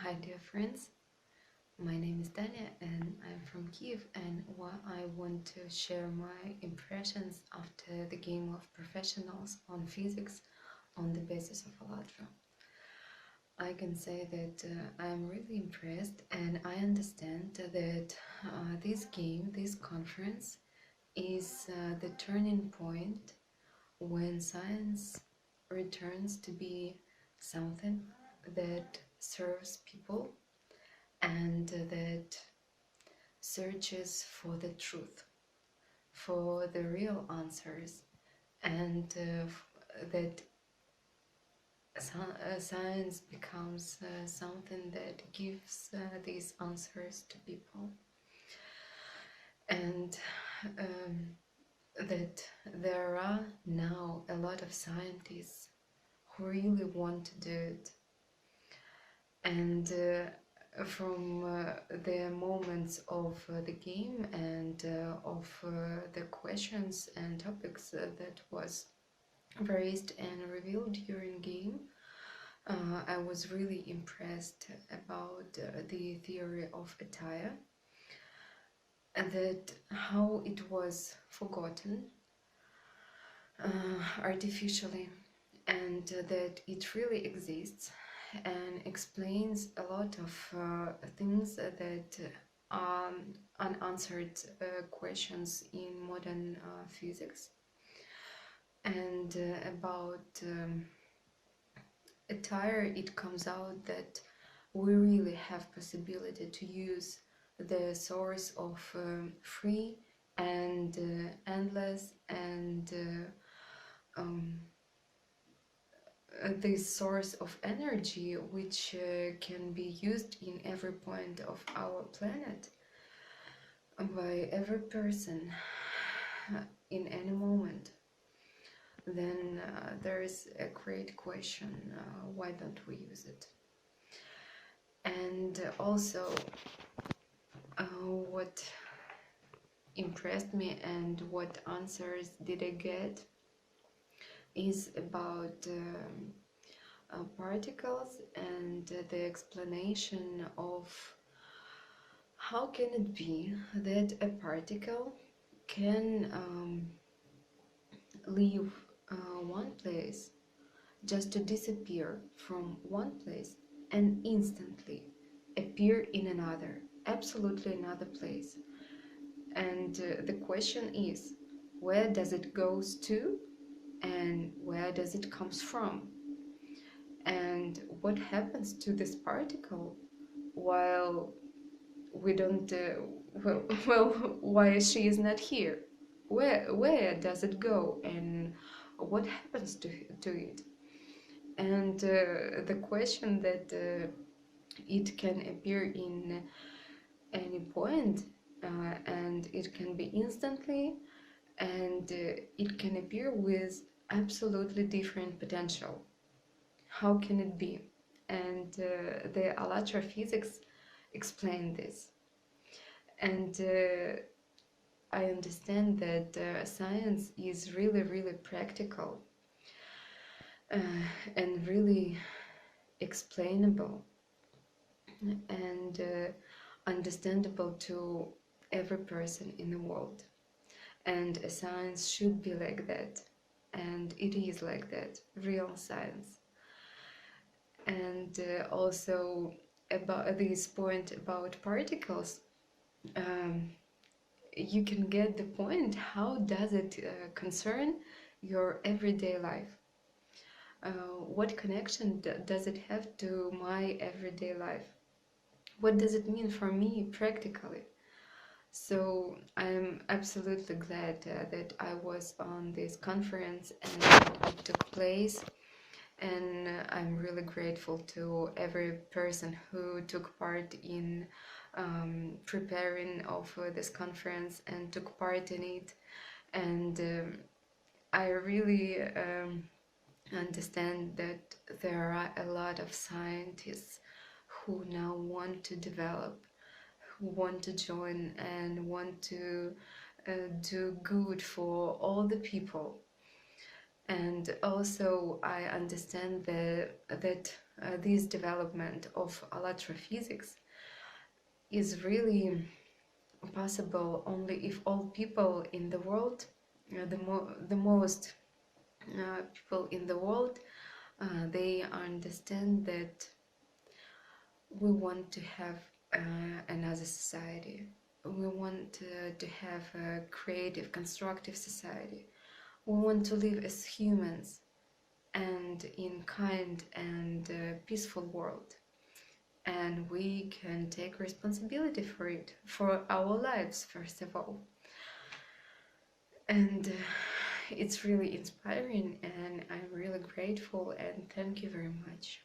Hi dear friends, my name is Dania and I'm from Kiev, and I want to share my impressions after the game of professionals on physics on the basis of ALLATRA. I can say that I am really impressed, and I understand that this game, this conference, is the turning point when science returns to be something that serves people and that searches for the truth, for the real answers, and that science becomes something that gives these answers to people, and that there are now a lot of scientists who really want to do it. And from the moments of the game and of the questions and topics that was raised and revealed during game, I was really impressed about the theory of attire, and that how it was forgotten artificially, and that it really exists and explains a lot of things that are unanswered questions in modern physics. And about attire, it comes out that we really have possibility to use the source of free and endless and this source of energy which can be used in every point of our planet by every person in any moment. Then there is a great question, why don't we use it? And also what impressed me and what answers did I get is about particles and the explanation of how can it be that a particle can leave one place just to disappear from one place and instantly appear in another, absolutely another place. And the question is, where does it goes to and where does it comes from? And what happens to this particle while we don't well, why she is not here? Where does it go and what happens to it? And the question that it can appear in any point, and it can be instantly, and it can appear with absolutely different potential. How can it be? And the ALLATRA Physics explain this. And I understand that science is really, really practical and really explainable and understandable to every person in the world. And a science should be like that, and it is like that, real science. And also about this point about particles, you can get the point. How does it concern your everyday life? What connection does it have to my everyday life? What does it mean for me practically? So I'm absolutely glad that I was on this conference and it took place, and I'm really grateful to every person who took part in preparing of this conference and took part in it. And I really understand that there are a lot of scientists who now want to develop, who want to join and want to do good for all the people. And also I understand that this development of ALLATRA Physics is really possible only if all people in the world, the most people in the world, they understand that we want to have another society. We want to have a creative, constructive society. We want to live as humans and in kind and peaceful world. And we can take responsibility for it, for our lives, first of all. And it's really inspiring, and I'm really grateful, and thank you very much.